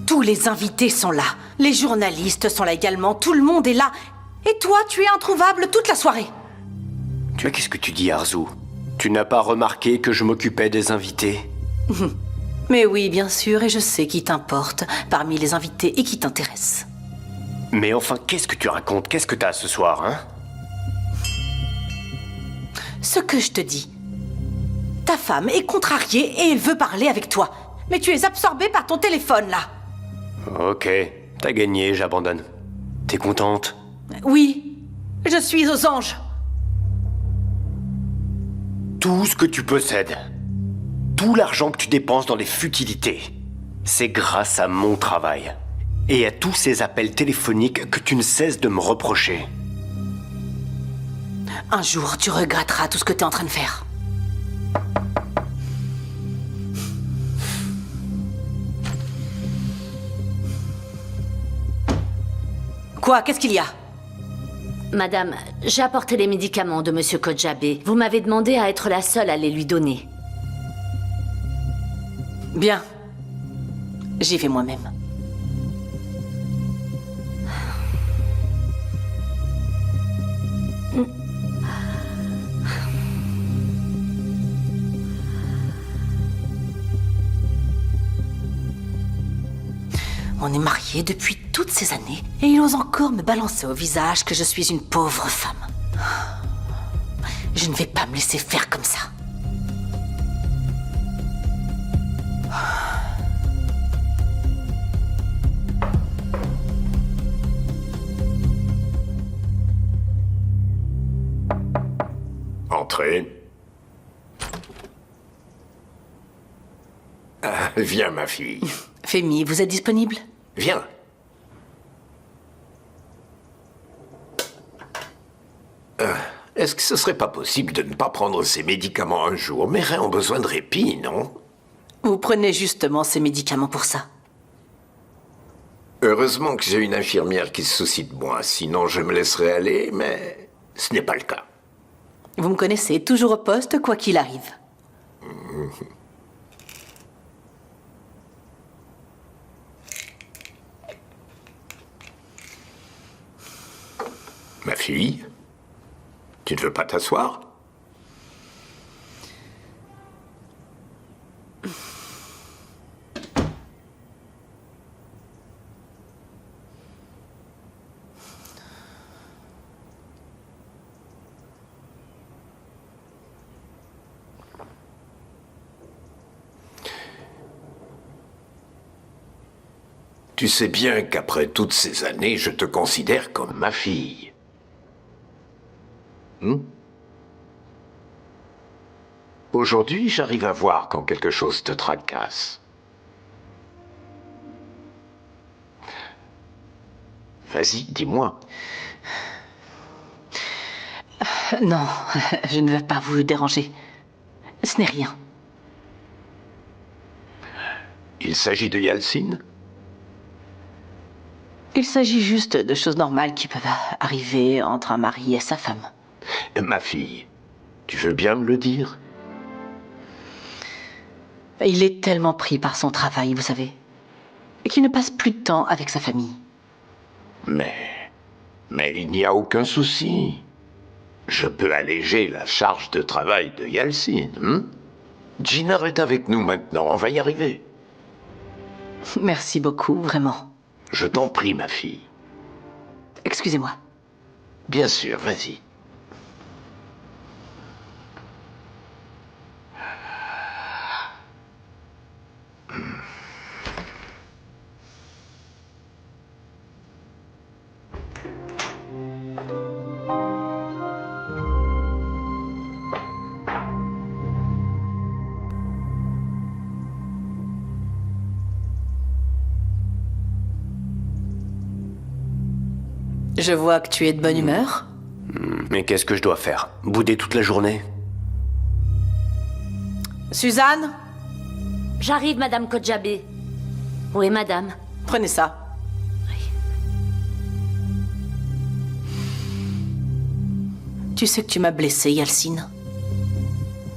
Tous les invités sont là. Les journalistes sont là également. Tout le monde est là. Et toi, tu es introuvable toute la soirée. Mais qu'est-ce que tu dis, Arzu? Tu n'as pas remarqué que je m'occupais des invités? Mais oui, bien sûr, et je sais qui t'importe parmi les invités et qui t'intéresse. Mais enfin, qu'est-ce que tu racontes? Qu'est-ce que t'as ce soir, hein? Ce que je te dis. Ta femme est contrariée et elle veut parler avec toi. Mais tu es absorbé par ton téléphone, là. Ok, t'as gagné, j'abandonne. T'es contente? Oui, je suis aux anges. Tout ce que tu possèdes, tout l'argent que tu dépenses dans les futilités, c'est grâce à mon travail. Et à tous ces appels téléphoniques que tu ne cesses de me reprocher. Un jour, tu regretteras tout ce que tu es en train de faire. Quoi? Qu'est-ce qu'il y a? Madame, j'ai apporté les médicaments de Monsieur Kodjabé. Vous m'avez demandé à être la seule à les lui donner. Bien. J'y vais moi-même. On est mariés depuis toutes ces années et il ose encore me balancer au visage que je suis une pauvre femme. Je ne vais pas me laisser faire comme ça. Entrez. Viens, ma fille. Femi, vous êtes disponible? Viens. Est-ce que ce serait pas possible de ne pas prendre ces médicaments un jour? Mes reins ont besoin de répit, non? Vous prenez justement ces médicaments pour ça. Heureusement que j'ai une infirmière qui se soucie de moi, sinon je me laisserais aller, mais ce n'est pas le cas. Vous me connaissez, toujours au poste, quoi qu'il arrive. Ma fille, tu ne veux pas t'asseoir? Tu sais bien qu'après toutes ces années, je te considère comme ma fille. Aujourd'hui, j'arrive à voir quand quelque chose te tracasse. Vas-y, dis-moi. Non, je ne veux pas vous déranger. Ce n'est rien. Il s'agit de Yalcine? Il s'agit juste de choses normales qui peuvent arriver entre un mari et sa femme. Ma fille, tu veux bien me le dire? Il est tellement pris par son travail, vous savez, qu'il ne passe plus de temps avec sa famille. Mais il n'y a aucun souci. Je peux alléger la charge de travail de Yalcine, Gina est avec nous maintenant, on va y arriver. Merci beaucoup, vraiment. Je t'en prie, ma fille. Excusez-moi. Bien sûr, vas-y. Je vois que tu es de bonne humeur. Mais qu'est-ce que je dois faire? Bouder toute la journée? Suzanne, J'arrive, Madame Kodjabe. Oui, Madame. prenez ça. Tu sais que tu m'as blessée, Yalcine.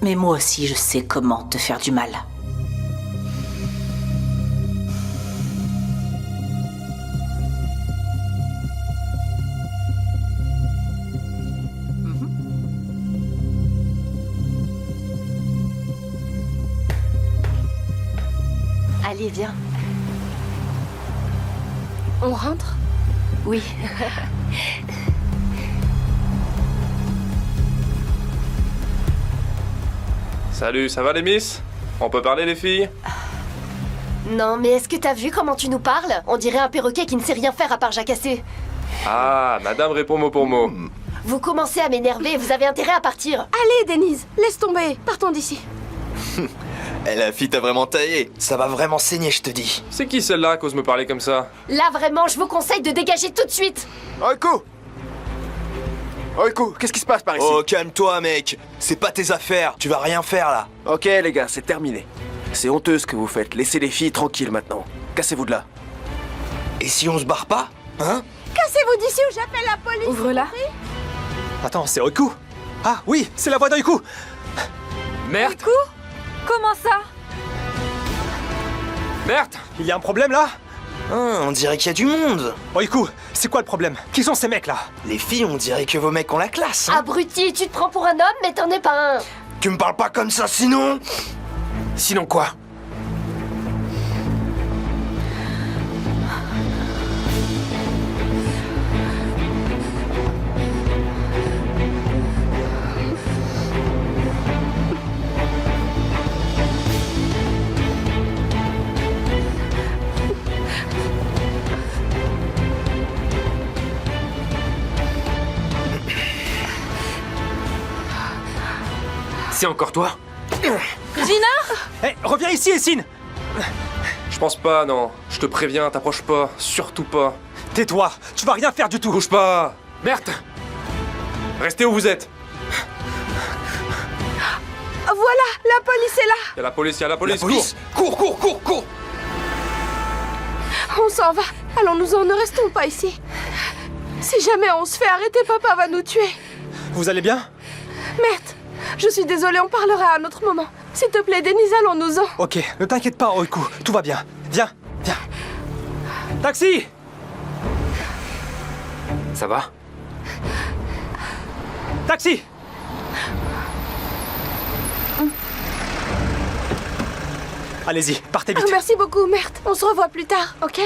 Mais moi aussi, je sais comment te faire du mal. Allez, viens. On rentre? Oui. Salut, ça va les miss? On peut parler les filles? Non, mais est-ce que t'as vu comment tu nous parles? On dirait un perroquet qui ne sait rien faire à part jacasser. Ah, madame répond mot pour mot. Vous commencez à m'énerver, vous avez intérêt à partir. Allez, Denise, laisse tomber. Partons d'ici. Eh, la fille t'a vraiment taillé. Ça va vraiment saigner, je te dis. C'est qui celle-là qui ose me parler comme ça? Là, vraiment, je vous conseille de dégager tout de suite. Oiku! Oiku, qu'est-ce qui se passe par ici? Oh, calme-toi, mec. C'est pas tes affaires. Tu vas rien faire, là. Ok, les gars, c'est terminé. C'est honteux ce que vous faites. Laissez les filles tranquilles maintenant. Cassez-vous de là. Et si on se barre pas? Hein? Cassez-vous d'ici ou j'appelle la police. Ouvre-la. Attends, c'est Oiku? Ah oui, c'est la voix d'Oiku. Merde! Comment ça? Merde! Il y a un problème là? Hein, on dirait qu'il y a du monde. Oiku, c'est quoi le problème? Qui sont ces mecs là? Les filles, on dirait que vos mecs ont la classe. Hein? Abruti, tu te prends pour un homme, mais t'en es pas un. Tu me parles pas comme ça, sinon... Sinon quoi? C'est encore toi? Hé, reviens ici, Essine! Je pense pas, non. Je te préviens, t'approches pas. Surtout pas. Tais-toi, tu vas rien faire du tout! Bouge pas! Merde! Restez où vous êtes! Voilà, la police est là. Y'a la police, y'a la police! La police? Cours, cours, cours, cours! On s'en va. Allons-nous-en, ne restons pas ici. Si jamais on se fait arrêter, papa va nous tuer. Vous allez bien? Merde, je suis désolée, on parlera à un autre moment. S'il te plaît, Denise, allons-nous-en. Ok, ne t'inquiète pas, Oiku, tout va bien. Viens, viens. Taxi! Ça va? Taxi! Allez-y, partez vite. Merci beaucoup, merde. On se revoit plus tard, ok?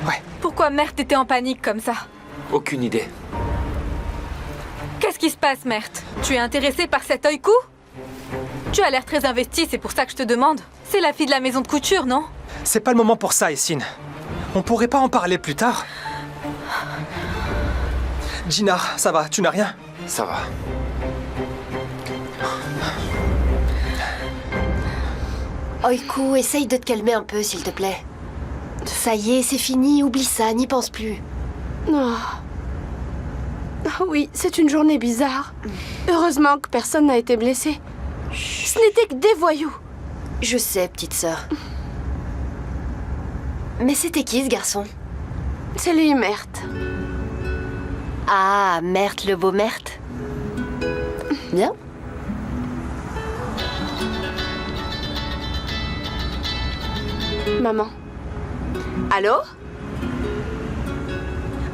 Ouais. Pourquoi Mert était en panique comme ça? Aucune idée. Qu'est-ce qui se passe, Mert? Tu es intéressé par cet Oiku? Tu as l'air très investi, c'est pour ça que je te demande. C'est la fille de la maison de couture, non? C'est pas le moment pour ça, Essine. On pourrait pas en parler plus tard? Gina, ça va, tu n'as rien? Ça va. Oiku, essaye de te calmer un peu, s'il te plaît. Ça y est, c'est fini, oublie ça, n'y pense plus. Oh. Ah oui, c'est une journée bizarre. Heureusement que personne n'a été blessé. Ce n'était que des voyous. Je sais, petite sœur. Mais c'était qui, ce garçon? C'est lui, Mert. Ah, Mert, le beau Mert. Bien. Maman. Allô?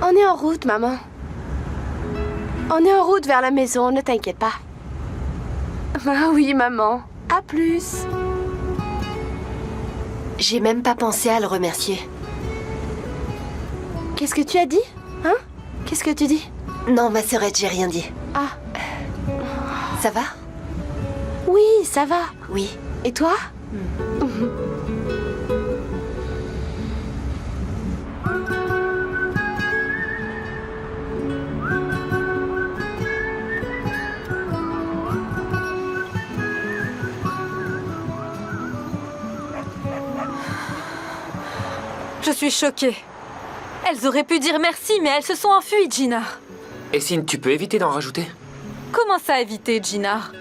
On est en route, maman. On est en route vers la maison, ne t'inquiète pas. Ah oui, maman. À plus. J'ai même pas pensé à le remercier. Qu'est-ce que tu as dit? Hein? Qu'est-ce que tu dis? Non, ma sœurette, j'ai rien dit. Ah, Ça va? oui, ça va. Oui. Et toi? Je suis choquée. Elles auraient pu dire merci, mais elles se sont enfuies, Ginar. Essine, tu peux éviter d'en rajouter? Comment ça éviter, Ginar?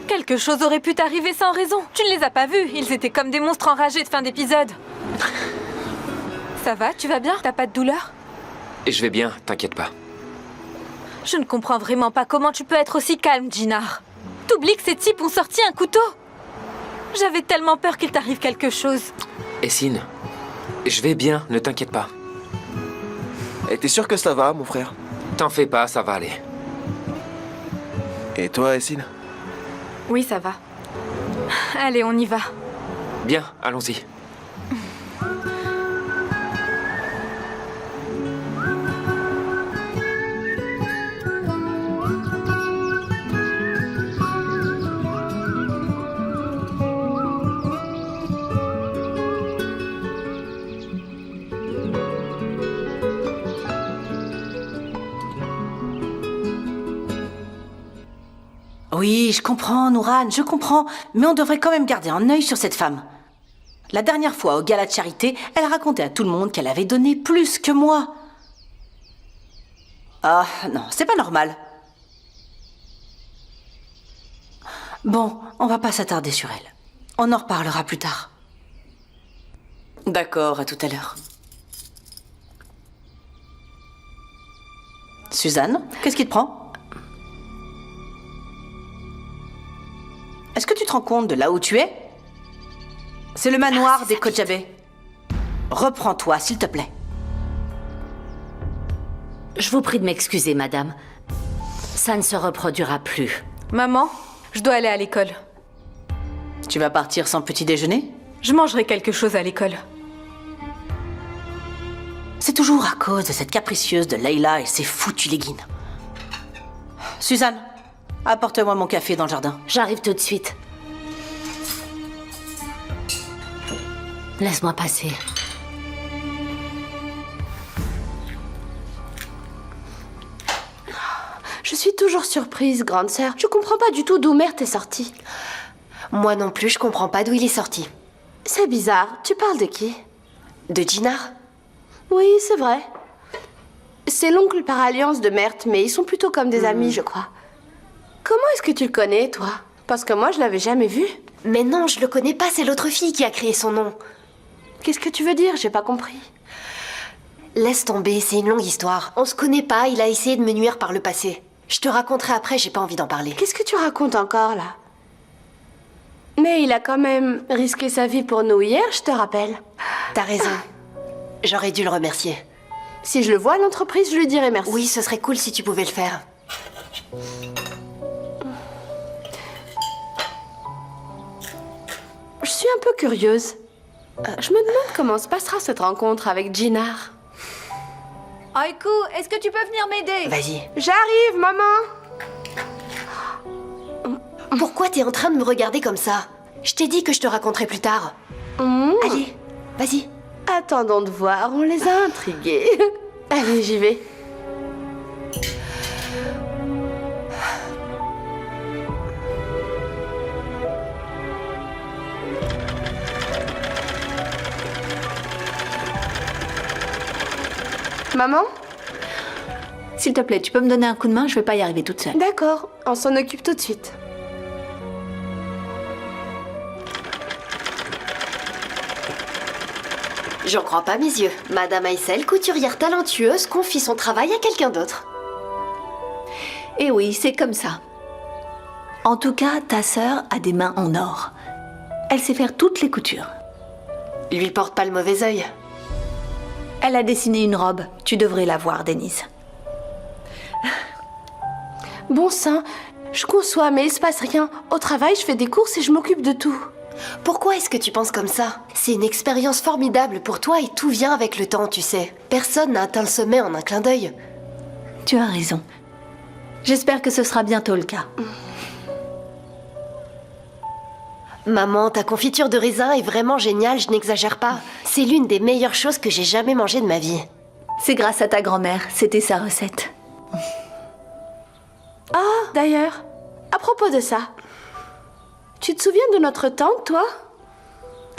Quelque chose aurait pu t'arriver sans raison. Tu ne les as pas vus. Ils étaient comme des monstres enragés de fin d'épisode. Ça va? Tu vas bien? T'as pas de douleur? Je vais bien, t'inquiète pas. Je ne comprends vraiment pas comment tu peux être aussi calme, Ginar. T'oublies que ces types ont sorti un couteau? J'avais tellement peur qu'il t'arrive quelque chose. Essine, je vais bien, ne t'inquiète pas. Et t'es sûr que ça va, mon frère? T'en fais pas, ça va aller. Et toi, Essine? Oui, ça va. Allez, on y va. Bien, allons-y. Oui, je comprends, Nourane, je comprends. Mais on devrait quand même garder un œil sur cette femme. La dernière fois, au gala de charité, elle racontait à tout le monde qu'elle avait donné plus que moi. Ah, non, c'est pas normal. Bon, on va pas s'attarder sur elle. On en reparlera plus tard. D'accord, à tout à l'heure. Suzanne, qu'est-ce qui te prend ? Est-ce que tu te rends compte de là où tu es? C'est le manoir des Kojabé. Reprends-toi, s'il te plaît. Je vous prie de m'excuser, madame. Ça ne se reproduira plus. Maman, je dois aller à l'école. Tu vas partir sans petit déjeuner? Je mangerai quelque chose à l'école. C'est toujours à cause de cette capricieuse de Leila et ses foutues leggings. Suzanne, apporte-moi mon café dans le jardin. J'arrive tout de suite. Laisse-moi passer. Je suis toujours surprise, grande sœur. Je comprends pas du tout d'où Mert est sorti. Moi non plus, je comprends pas d'où il est sorti. C'est bizarre. Tu parles de qui? De Ginar? Oui, c'est vrai. C'est l'oncle par alliance de Mert, mais ils sont plutôt comme des amis, je crois. Comment est-ce que tu le connais, toi? Parce que moi, je l'avais jamais vu. Mais non, je le connais pas, c'est l'autre fille qui a créé son nom. Qu'est-ce que tu veux dire? J'ai pas compris. Laisse tomber, c'est une longue histoire. On se connaît pas, il a essayé de me nuire par le passé. Je te raconterai après, j'ai pas envie d'en parler. Qu'est-ce que tu racontes encore, là? Mais il a quand même risqué sa vie pour nous hier, je te rappelle. T'as raison. J'aurais dû le remercier. Si je le vois à l'entreprise, je lui dirai merci. Oui, ce serait cool si tu pouvais le faire. Je suis un peu curieuse. Je me demande comment se passera cette rencontre avec Ginar. Oiku, est-ce que tu peux venir m'aider? Vas-y. J'arrive, maman. Pourquoi t'es en train de me regarder comme ça? Je t'ai dit que je te raconterai plus tard. Allez, vas-y. Attendons de voir, on les a intrigués. Allez, j'y vais. Maman? S'il te plaît, tu peux me donner un coup de main? Je vais pas y arriver toute seule. D'accord, on s'en occupe tout de suite. J'en crois pas mes yeux. Madame Aïssel, couturière talentueuse, confie son travail à quelqu'un d'autre. Eh oui, c'est comme ça. En tout cas, ta sœur a des mains en or. Elle sait faire toutes les coutures. Lui porte pas le mauvais œil. Elle a dessiné une robe. Tu devrais la voir, Denise. Bon sang, je conçois, mais il se passe rien. Au travail, je fais des courses et je m'occupe de tout. Pourquoi est-ce que tu penses comme ça? C'est une expérience formidable pour toi et tout vient avec le temps, tu sais. Personne n'a atteint le sommet en un clin d'œil. Tu as raison. J'espère que ce sera bientôt le cas. Maman, ta confiture de raisin est vraiment géniale, je n'exagère pas. C'est l'une des meilleures choses que j'ai jamais mangées de ma vie. C'est grâce à ta grand-mère, c'était sa recette. Ah, d'ailleurs, à propos de ça, tu te souviens de notre tante, toi?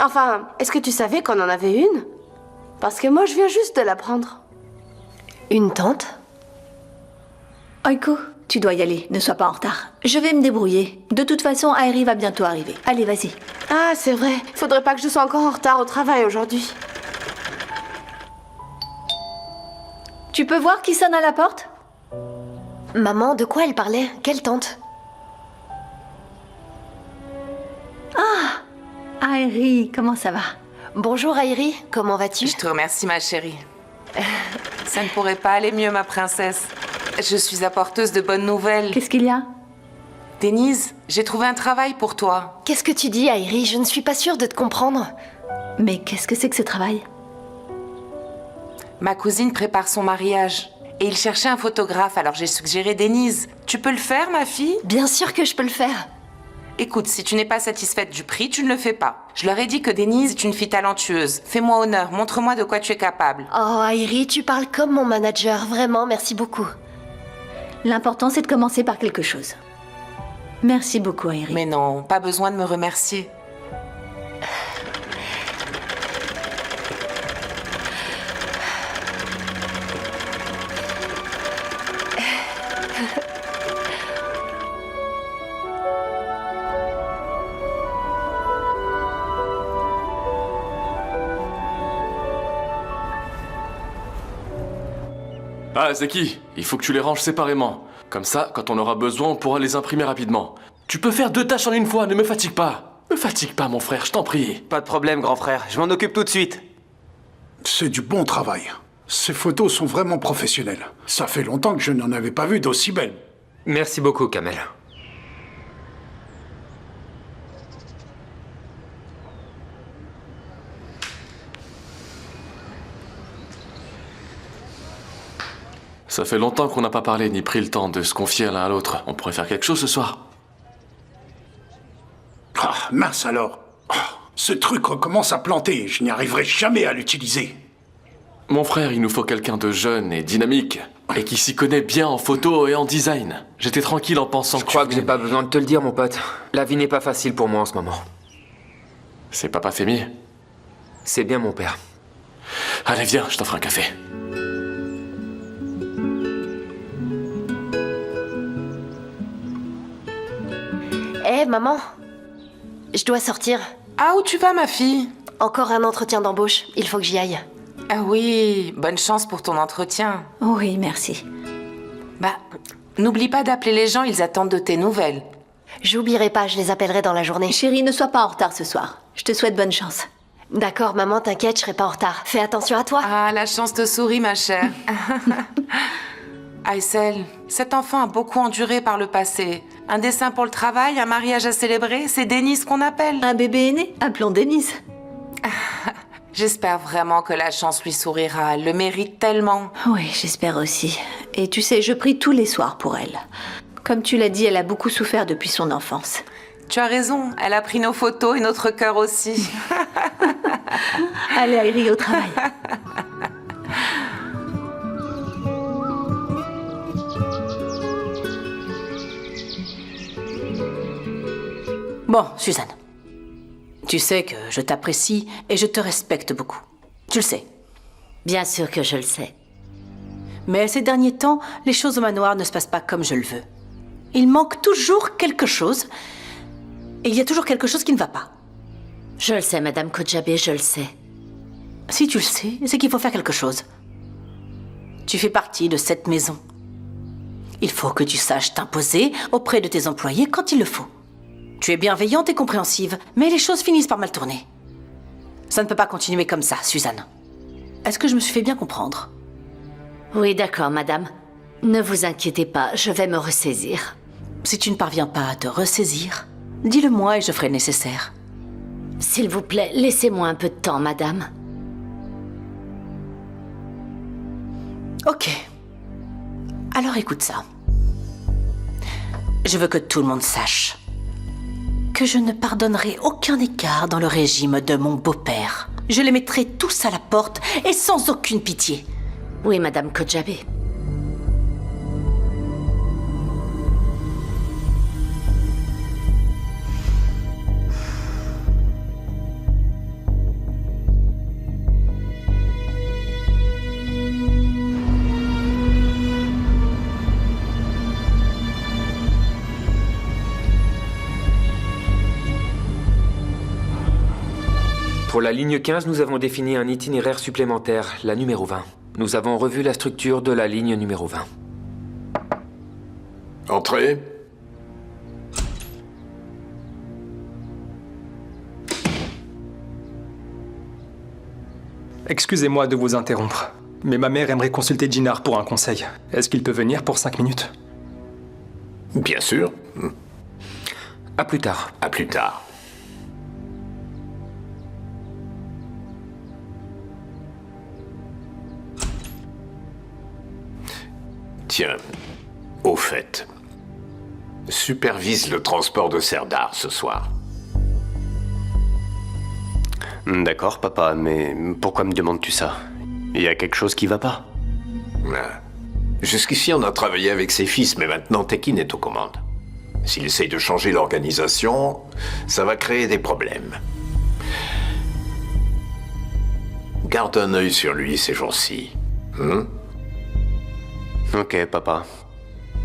Enfin, est-ce que tu savais qu'on en avait une? Parce que moi, je viens juste de l'apprendre. Une tante? Oiko, tu dois y aller, ne sois pas en retard. Je vais me débrouiller. De toute façon, Airi va bientôt arriver. Allez, vas-y. Ah, c'est vrai. Faudrait pas que je sois encore en retard au travail aujourd'hui. Tu peux voir qui sonne à la porte? Maman, de quoi elle parlait? Quelle tante? Ah, Airi, comment ça va? Bonjour Airi, comment vas-tu? Je te remercie ma chérie. Ça ne pourrait pas aller mieux ma princesse. Je suis apporteuse de bonnes nouvelles. Qu'est-ce qu'il y a? Denise, j'ai trouvé un travail pour toi. Qu'est-ce que tu dis Airi? Je ne suis pas sûre de te comprendre. Mais qu'est-ce que c'est que ce travail? Ma cousine prépare son mariage. Et il cherchait un photographe, alors j'ai suggéré Denise. Tu peux le faire, ma fille? Bien sûr que je peux le faire. Écoute, si tu n'es pas satisfaite du prix, tu ne le fais pas. Je leur ai dit que Denise est une fille talentueuse. Fais-moi honneur, montre-moi de quoi tu es capable. Oh, Airi, tu parles comme mon manager. Vraiment, merci beaucoup. L'important, c'est de commencer par quelque chose. Merci beaucoup, Airi. Mais non, pas besoin de me remercier. Ah, Zeki, il faut que tu les ranges séparément. Comme ça, quand on aura besoin, on pourra les imprimer rapidement. Tu peux faire 2 tâches en une fois, ne me fatigue pas. Me fatigue pas, mon frère, je t'en prie. Pas de problème, grand frère, je m'en occupe tout de suite. C'est du bon travail. Ces photos sont vraiment professionnelles. Ça fait longtemps que je n'en avais pas vu d'aussi belles. Merci beaucoup, Kamel. Ça fait longtemps qu'on n'a pas parlé ni pris le temps de se confier l'un à l'autre. On pourrait faire quelque chose ce soir. Ah, mince alors. Ce truc recommence à planter. Je n'y arriverai jamais à l'utiliser. Mon frère, il nous faut quelqu'un de jeune et dynamique, et qui s'y connaît bien en photo et en design. J'étais tranquille en pensant Je crois que j'ai pas besoin de te le dire, mon pote. La vie n'est pas facile pour moi en ce moment. C'est Papa Femi? C'est bien mon père. Allez, viens, je t'offre un café. Hé, maman. Je dois sortir. Ah, où tu vas, ma fille? Encore un entretien d'embauche. Il faut que j'y aille. Ah oui, bonne chance pour ton entretien. Oui, merci. Bah, n'oublie pas d'appeler les gens, ils attendent de tes nouvelles. J'oublierai pas, je les appellerai dans la journée. Chérie, ne sois pas en retard ce soir. Je te souhaite bonne chance. D'accord, maman, t'inquiète, je serai pas en retard. Fais attention à toi. Ah, la chance te sourit, ma chère. Aïssel, cet enfant a beaucoup enduré par le passé. Un dessin pour le travail, un mariage à célébrer, c'est Denise qu'on appelle. Un bébé est né, appelons Denise. J'espère vraiment que la chance lui sourira, elle le mérite tellement. Oui, j'espère aussi. Et tu sais, je prie tous les soirs pour elle. Comme tu l'as dit, elle a beaucoup souffert depuis son enfance. Tu as raison, elle a pris nos photos et notre cœur aussi. Allez, Airi, au travail. Bon, Suzanne. Tu sais que je t'apprécie et je te respecte beaucoup. Tu le sais. Bien sûr que je le sais. Mais ces derniers temps, les choses au manoir ne se passent pas comme je le veux. Il manque toujours quelque chose. Et il y a toujours quelque chose qui ne va pas. Je le sais, Madame Kojabe, je le sais. Si tu le sais, c'est qu'il faut faire quelque chose. Tu fais partie de cette maison. Il faut que tu saches t'imposer auprès de tes employés quand il le faut. Tu es bienveillante et compréhensive, mais les choses finissent par mal tourner. Ça ne peut pas continuer comme ça, Suzanne. Est-ce que je me suis fait bien comprendre? Oui, d'accord, madame. Ne vous inquiétez pas, je vais me ressaisir. Si tu ne parviens pas à te ressaisir, dis-le-moi et je ferai le nécessaire. S'il vous plaît, laissez-moi un peu de temps, madame. Ok. Alors écoute ça. Je veux que tout le monde sache que je ne pardonnerai aucun écart dans le régime de mon beau-père. Je les mettrai tous à la porte et sans aucune pitié. Oui, madame Kojabe. Pour la ligne 15, nous avons défini un itinéraire supplémentaire, la numéro 20. Nous avons revu la structure de la ligne numéro 20. Entrez. Excusez-moi de vous interrompre, mais ma mère aimerait consulter Jinar pour un conseil. Est-ce qu'il peut venir pour 5 minutes? Bien sûr. À plus tard. À plus tard. Tiens, au fait, supervise le transport de Serdar ce soir. D'accord, papa, mais pourquoi me demandes-tu ça? Il y a quelque chose qui va pas? Jusqu'ici, on a travaillé avec ses fils, mais maintenant Tekin est aux commandes. S'il essaye de changer l'organisation, ça va créer des problèmes. Garde un œil sur lui ces jours-ci. Ok, papa.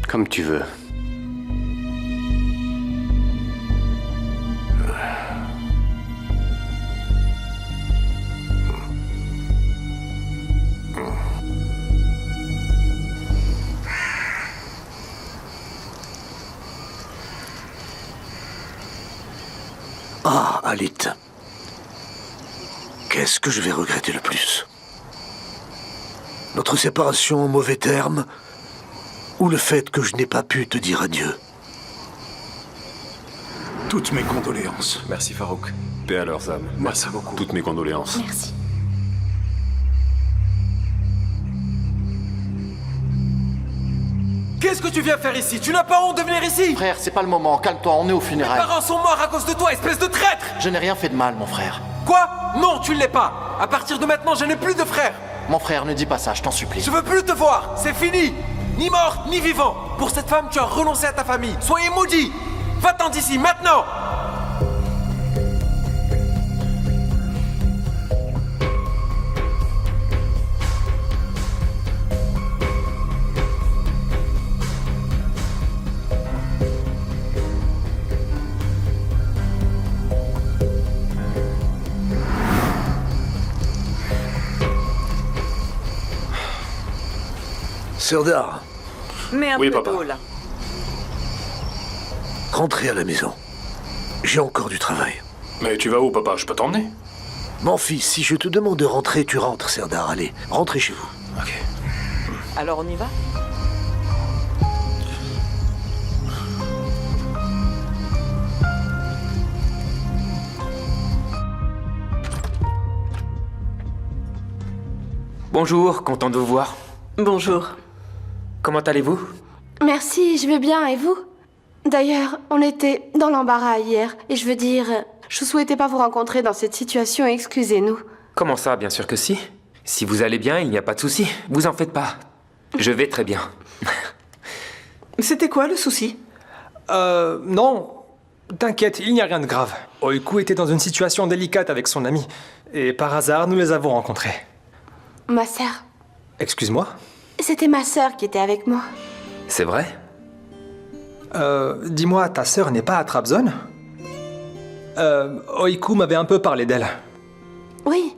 Comme tu veux. Ah, Alit. Qu'est-ce que je vais regretter le plus? Notre séparation en mauvais termes, ou le fait que je n'ai pas pu te dire adieu? Toutes mes condoléances. Merci Farouk. Paix à leurs âmes. Merci beaucoup. Toutes mes condoléances. Merci. Qu'est-ce que tu viens faire ici? Tu n'as pas honte de venir ici? Frère, c'est pas le moment. Calme-toi, on est aux funérailles. Mes parents sont morts à cause de toi, espèce de traître! Je n'ai rien fait de mal, mon frère. Quoi? Non, tu ne l'es pas. À partir de maintenant, je n'ai plus de frère. Mon frère, ne dis pas ça, je t'en supplie. Je veux plus te voir. C'est fini. Ni mort, ni vivant. Pour cette femme, tu as renoncé à ta famille. Soyez maudits. Va-t'en d'ici, maintenant! Serdar, Mais un Oui, peu papa. d'eau, là. rentrez à la maison. J'ai encore du travail. Mais tu vas où, papa? Je peux t'emmener? Mon fils, si je te demande de rentrer, tu rentres, Serdar. Allez, rentrez chez vous. Alors on y va? Bonjour, content de vous voir. Bonjour. Comment allez-vous? Merci, je vais bien, et vous? D'ailleurs, on était dans l'embarras hier, et je veux dire, je souhaitais pas vous rencontrer dans cette situation, excusez-nous. Comment ça? Bien sûr que si. Si vous allez bien, il n'y a pas de souci. Vous en faites pas. Je vais très bien. C'était quoi le souci? Non. T'inquiète, il n'y a rien de grave. Oiku était dans une situation délicate avec son ami. Et par hasard, nous les avons rencontrés. Ma sœur. Excuse-moi? C'était ma sœur qui était avec moi. C'est vrai? Dis-moi, ta sœur n'est pas à Trabzon? Oiku m'avait un peu parlé d'elle. Oui.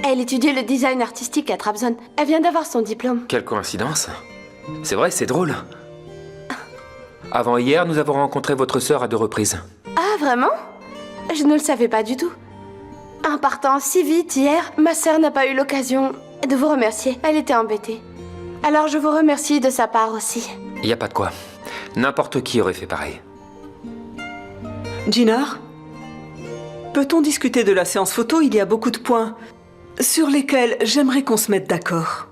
Elle étudiait le design artistique à Trabzon. Elle vient d'avoir son diplôme. Quelle coïncidence. C'est vrai, c'est drôle. Avant hier, nous avons rencontré votre sœur à 2 reprises. Ah, vraiment? Je ne le savais pas du tout. En partant si vite hier, ma sœur n'a pas eu l'occasion de vous remercier. Elle était embêtée. Alors je vous remercie de sa part aussi. Y a pas de quoi. N'importe qui aurait fait pareil. Jinar? peut-on discuter de la séance photo? Il y a beaucoup de points sur lesquels j'aimerais qu'on se mette d'accord.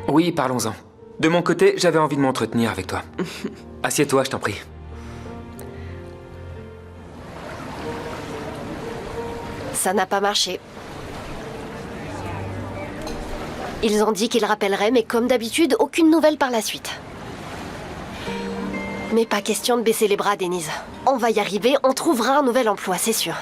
Oui, parlons-en. De mon côté, j'avais envie de m'entretenir avec toi. Assieds-toi, je t'en prie. Ça n'a pas marché. Ils ont dit qu'ils rappelleraient, mais comme d'habitude, aucune nouvelle par la suite. Mais pas question de baisser les bras, Denise. On va y arriver, on trouvera un nouvel emploi, c'est sûr.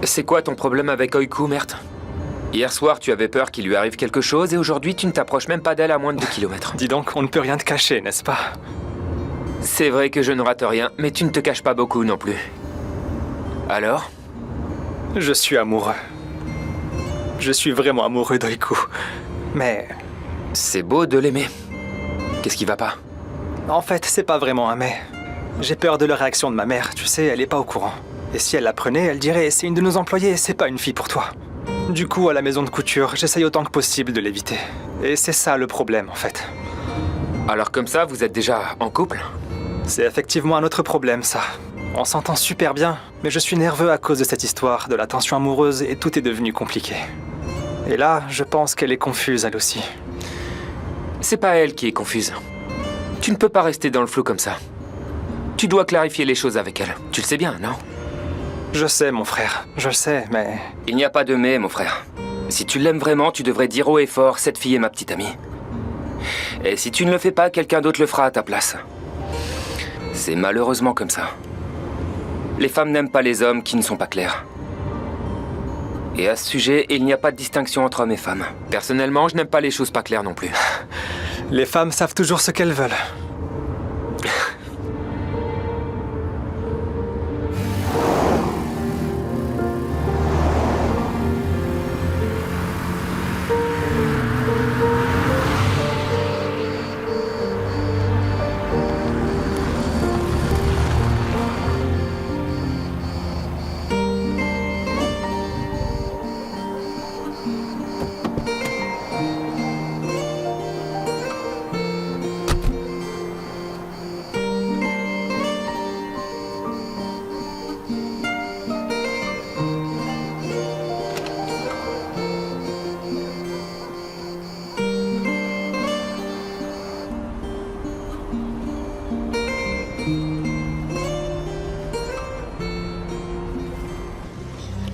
C'est quoi ton problème avec Oiku, Mert? Hier soir, tu avais peur qu'il lui arrive quelque chose et aujourd'hui, tu ne t'approches même pas d'elle à moins de 2 kilomètres. Dis donc, on ne peut rien te cacher, n'est-ce pas? C'est vrai que je ne rate rien, mais tu ne te caches pas beaucoup non plus. Alors? Je suis amoureux. Je suis vraiment amoureux d'Oiku. Mais... C'est beau de l'aimer. Qu'est-ce qui va pas? En fait, c'est pas vraiment un mais. J'ai peur de la réaction de ma mère, tu sais, elle est pas au courant. Et si elle l'apprenait, elle dirait « c'est une de nos employées, c'est pas une fille pour toi ». Du coup, à la maison de couture, j'essaye autant que possible de l'éviter. Et c'est ça le problème, en fait. Alors comme ça, vous êtes déjà en couple? C'est effectivement un autre problème, ça. On s'entend super bien, mais je suis nerveux à cause de cette histoire, de la tension amoureuse, et tout est devenu compliqué. Et là, je pense qu'elle est confuse, elle aussi. C'est pas elle qui est confuse. Tu ne peux pas rester dans le flou comme ça. Tu dois clarifier les choses avec elle. Tu le sais bien, non? Je sais, mon frère. Je le sais, mais... Il n'y a pas de mais, mon frère. Si tu l'aimes vraiment, tu devrais dire haut et fort, cette fille est ma petite amie. Et si tu ne le fais pas, quelqu'un d'autre le fera à ta place. C'est malheureusement comme ça. Les femmes n'aiment pas les hommes qui ne sont pas clairs. Et à ce sujet, il n'y a pas de distinction entre hommes et femmes. Personnellement, je n'aime pas les choses pas claires non plus. Les femmes savent toujours ce qu'elles veulent.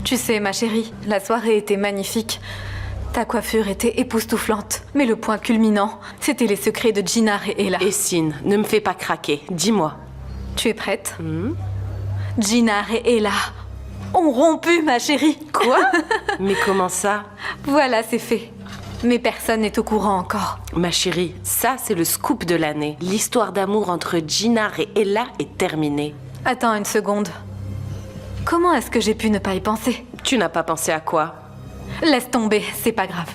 Tu sais, ma chérie, la soirée était magnifique. Ta coiffure était époustouflante. Mais le point culminant, c'était les secrets de Jinnar et Ella. Essine, ne me fais pas craquer. Dis-moi. Tu es prête? Jinnar et Ella ont rompu, ma chérie. Quoi? Mais comment ça? Voilà, c'est fait. Mais personne n'est au courant encore. Ma chérie, ça c'est le scoop de l'année. L'histoire d'amour entre Jinnar et Ella est terminée. Attends une seconde. Comment est-ce que j'ai pu ne pas y penser? Tu n'as pas pensé à quoi? Laisse tomber, c'est pas grave.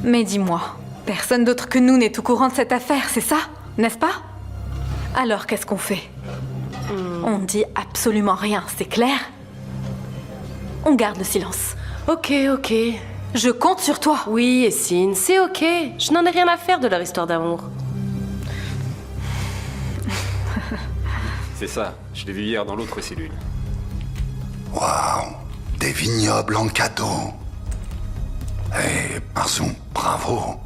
Mais dis-moi, personne d'autre que nous n'est au courant de cette affaire, c'est ça? N'est-ce pas? Alors qu'est-ce qu'on fait? On dit absolument rien, c'est clair? On garde le silence. Ok. Je compte sur toi. Oui, Essine, c'est ok. Je n'en ai rien à faire de leur histoire d'amour. C'est ça, je l'ai vu hier dans l'autre cellule. Waouh, des vignobles en cadeau. Eh, Marzou, bravo.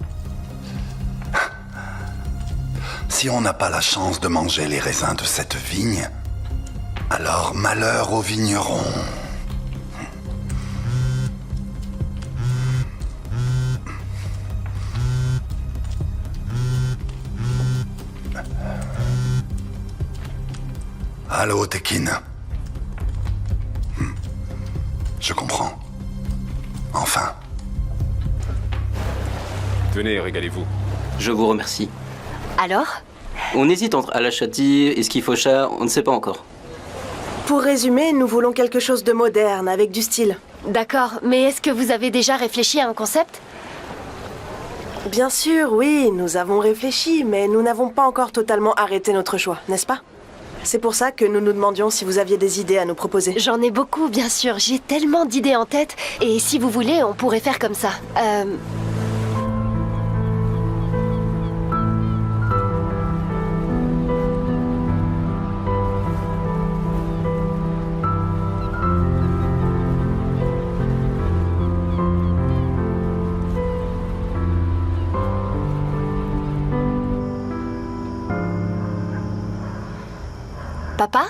Si on n'a pas la chance de manger les raisins de cette vigne, alors malheur aux vignerons. Allô, Tekin. Je comprends. Enfin. Tenez, régalez-vous. Je vous remercie. Alors? On hésite entre Alachati et Skifosha, on ne sait pas encore. Pour résumer, nous voulons quelque chose de moderne, avec du style. D'accord, mais est-ce que vous avez déjà réfléchi à un concept? Bien sûr, oui, nous avons réfléchi, mais nous n'avons pas encore totalement arrêté notre choix, n'est-ce pas? C'est pour ça que nous nous demandions si vous aviez des idées à nous proposer. J'en ai beaucoup, bien sûr. J'ai tellement d'idées en tête. Et si vous voulez, on pourrait faire comme ça. Papa?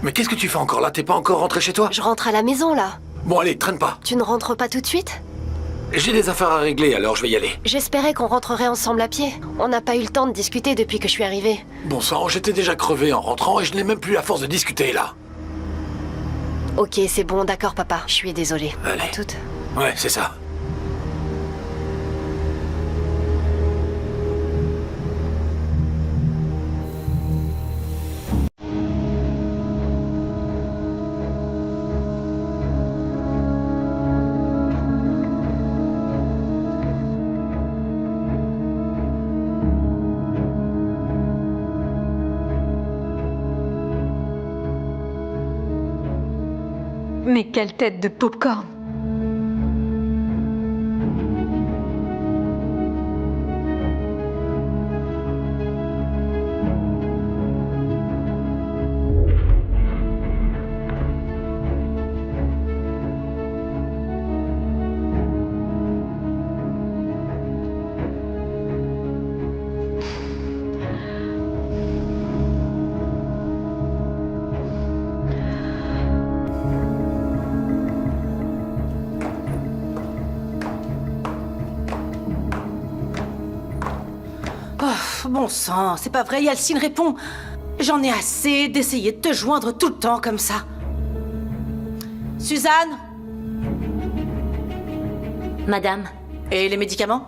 Mais qu'est-ce que tu fais encore là? T'es pas encore rentré chez toi? Je rentre à la maison, là. Bon, allez, traîne pas. Tu ne rentres pas tout de suite? J'ai des affaires à régler, alors je vais y aller. J'espérais qu'on rentrerait ensemble à pied. On n'a pas eu le temps de discuter depuis que je suis arrivée. Bon sang, j'étais déjà crevé en rentrant et je n'ai même plus la force de discuter, là. Ok, c'est bon, d'accord, papa. Je suis désolée. Allez. À toutes. Ouais, c'est ça. Mais quelle tête de popcorn! Oh, bon sang, c'est pas vrai, Yalcine répond. J'en ai assez d'essayer de te joindre tout le temps comme ça. Suzanne? Madame? Et les médicaments?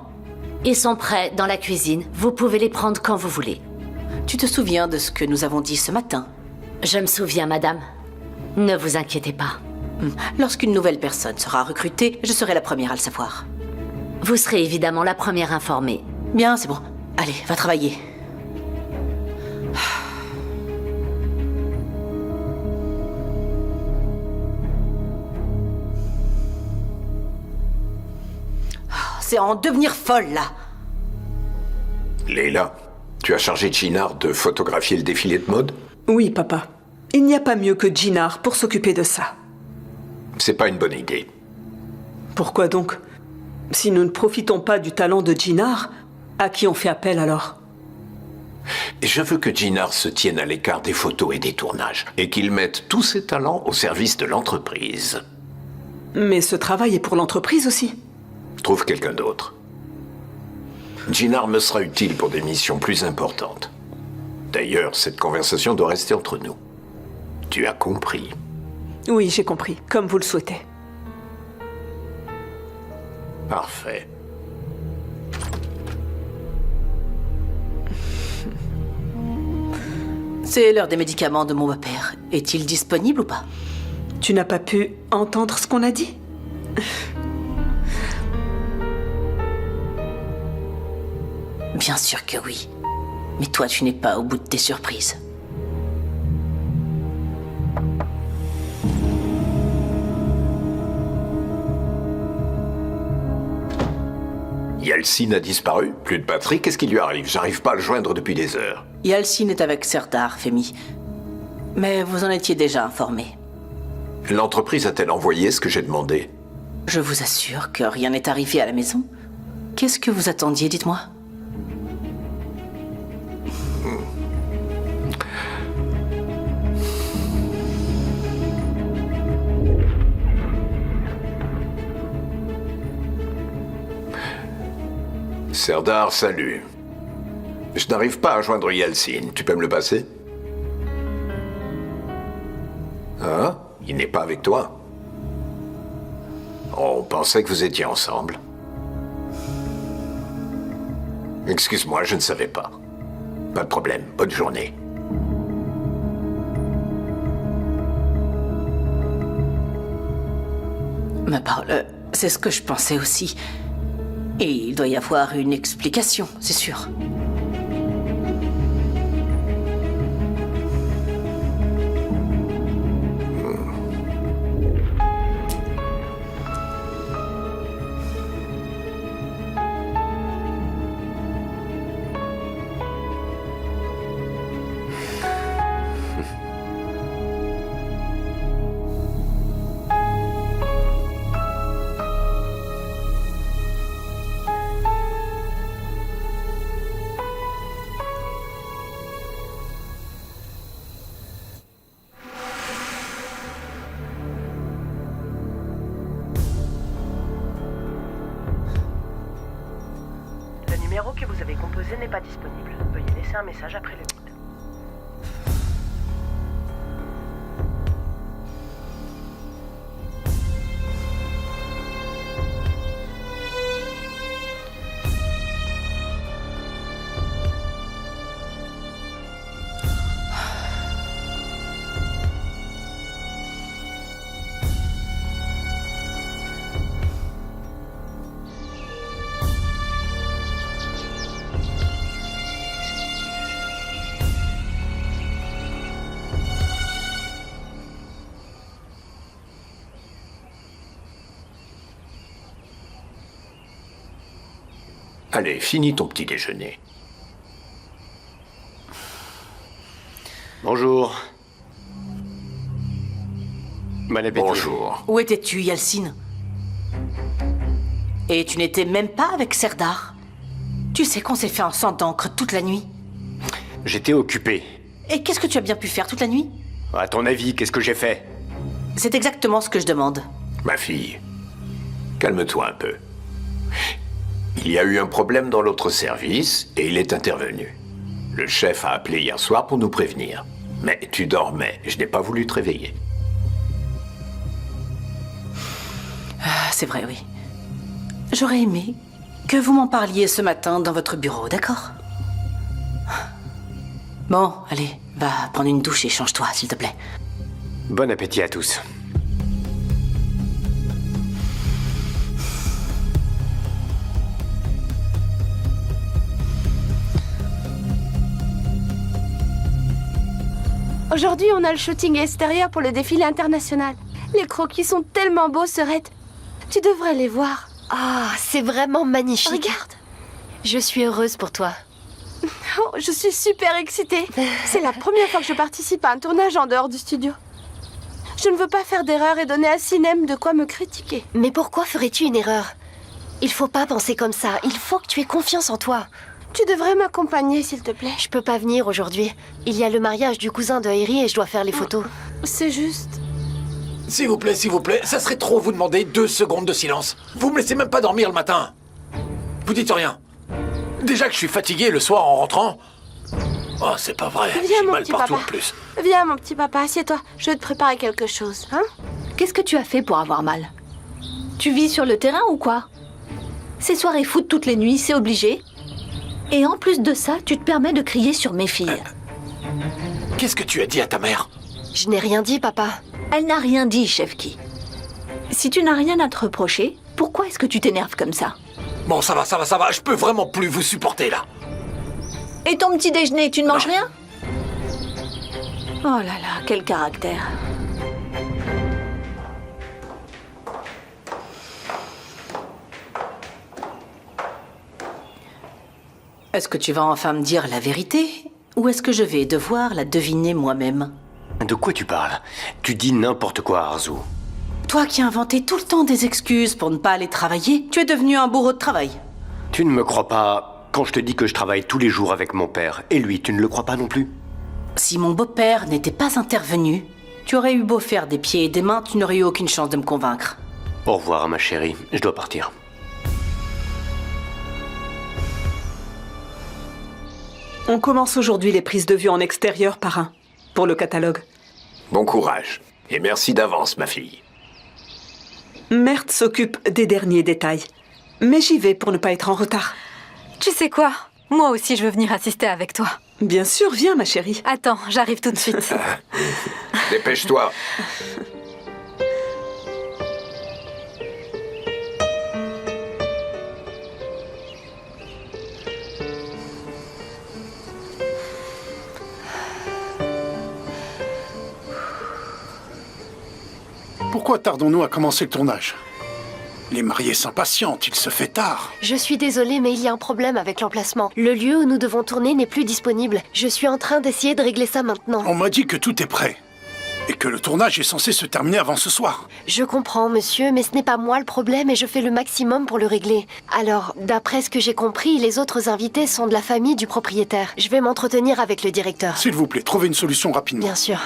Ils sont prêts dans la cuisine. Vous pouvez les prendre quand vous voulez. Tu te souviens de ce que nous avons dit ce matin? Je me souviens, madame. Ne vous inquiétez pas. Lorsqu'une nouvelle personne sera recrutée, je serai la première à le savoir. Vous serez évidemment la première informée. Bien, c'est bon. Allez, va travailler. C'est en devenir folle, là. Leila, tu as chargé Ginard de photographier le défilé de mode? Oui, papa. Il n'y a pas mieux que Ginard pour s'occuper de ça. C'est pas une bonne idée. Pourquoi donc? Si nous ne profitons pas du talent de Ginard, à qui on fait appel alors? Je veux que Ginard se tienne à l'écart des photos et des tournages, et qu'il mette tous ses talents au service de l'entreprise. Mais ce travail est pour l'entreprise aussi. Trouve quelqu'un d'autre. Ginard me sera utile pour des missions plus importantes. D'ailleurs, cette conversation doit rester entre nous. Tu as compris? Oui, j'ai compris, comme vous le souhaitez. Parfait. C'est l'heure des médicaments de mon beau-père. Est-il disponible ou pas? Tu n'as pas pu entendre ce qu'on a dit? Bien sûr que oui. Mais toi, tu n'es pas au bout de tes surprises. Yalcine a disparu? Plus de batterie? Qu'est-ce qui lui arrive? J'arrive pas à le joindre depuis des heures. Yalcine est avec Serdar, Femi. Mais vous en étiez déjà informé. L'entreprise a-t-elle envoyé ce que j'ai demandé? Je vous assure que rien n'est arrivé à la maison. Qu'est-ce que vous attendiez, dites-moi? Serdar, salut. Je n'arrive pas à joindre Yalcine. Tu peux me le passer? Hein? Il n'est pas avec toi? On pensait que vous étiez ensemble. Excuse-moi, je ne savais pas. Pas de problème. Bonne journée. Ma parole, c'est ce que je pensais aussi. Et il doit y avoir une explication, c'est sûr. Le numéro que vous avez composé n'est pas disponible. Veuillez laisser un message après le bip. Allez, finis ton petit déjeuner. Bonjour. Bon appétit. Bonjour. Où étais-tu, Yalcine? Et tu n'étais même pas avec Serdar? Tu sais qu'on s'est fait un sang d'encre toute la nuit. J'étais occupé. Et qu'est-ce que tu as bien pu faire toute la nuit? À ton avis, qu'est-ce que j'ai fait? C'est exactement ce que je demande. Ma fille, calme-toi un peu. Il y a eu un problème dans l'autre service et il est intervenu. Le chef a appelé hier soir pour nous prévenir. Mais tu dormais, je n'ai pas voulu te réveiller. C'est vrai, oui. J'aurais aimé que vous m'en parliez ce matin dans votre bureau, d'accord? Bon, allez, va prendre une douche et change-toi, s'il te plaît. Bon appétit à tous. Aujourd'hui, on a le shooting extérieur pour le défilé international. Les croquis sont tellement beaux, Serette. Tu devrais les voir. Ah, c'est vraiment magnifique. Regarde. Je suis heureuse pour toi. Oh, je suis super excitée. C'est la première fois que je participe à un tournage en dehors du studio. Je ne veux pas faire d'erreur et donner à Sinem de quoi me critiquer. Mais pourquoi ferais-tu une erreur? Il faut pas penser comme ça. Il faut que tu aies confiance en toi. Tu devrais m'accompagner, s'il te plaît. Je peux pas venir aujourd'hui. Il y a le mariage du cousin de Harry et je dois faire les photos. C'est juste... S'il vous plaît, ça serait trop vous demander 2 secondes de silence. Vous me laissez même pas dormir le matin. Vous dites rien. Déjà que je suis fatigué le soir en rentrant. Oh, c'est pas vrai. Viens, J'ai mon mal petit partout papa. en plus. Viens, mon petit papa, assieds-toi. Je vais te préparer quelque chose, hein? Qu'est-ce que tu as fait pour avoir mal? Tu vis sur le terrain ou quoi? Ces soirées foot toutes les nuits, c'est obligé. Et en plus de ça, tu te permets de crier sur mes filles. Qu'est-ce que tu as dit à ta mère? Je n'ai rien dit, papa. Elle n'a rien dit, Chefki. Si tu n'as rien à te reprocher, pourquoi est-ce que tu t'énerves comme ça? Bon, ça va. Je peux vraiment plus vous supporter, là. Et ton petit déjeuner, tu ne manges rien? Oh là là, quel caractère. Est-ce que tu vas enfin me dire la vérité? Ou est-ce que je vais devoir la deviner moi-même? De quoi tu parles? Tu dis n'importe quoi, Arzu. Toi qui as inventé tout le temps des excuses pour ne pas aller travailler, tu es devenu un bourreau de travail. Tu ne me crois pas quand je te dis que je travaille tous les jours avec mon père. Et lui, tu ne le crois pas non plus? Si mon beau-père n'était pas intervenu, tu aurais eu beau faire des pieds et des mains, tu n'aurais eu aucune chance de me convaincre. Au revoir, ma chérie. Je dois partir. On commence aujourd'hui les prises de vue en extérieur, parrain, pour le catalogue. Bon courage. Et merci d'avance, ma fille. Mert s'occupe des derniers détails. Mais j'y vais pour ne pas être en retard. Tu sais quoi? Moi aussi, je veux venir assister avec toi. Bien sûr, viens, ma chérie. Attends, j'arrive tout de suite. Dépêche-toi. Pourquoi tardons-nous à commencer le tournage? Les mariés s'impatientent, il se fait tard. Je suis désolée, mais il y a un problème avec l'emplacement. Le lieu où nous devons tourner n'est plus disponible. Je suis en train d'essayer de régler ça maintenant. On m'a dit que tout est prêt. Et que le tournage est censé se terminer avant ce soir. Je comprends, monsieur, mais ce n'est pas moi le problème et je fais le maximum pour le régler. Alors, d'après ce que j'ai compris, les autres invités sont de la famille du propriétaire. Je vais m'entretenir avec le directeur. S'il vous plaît, trouvez une solution rapidement. Bien sûr.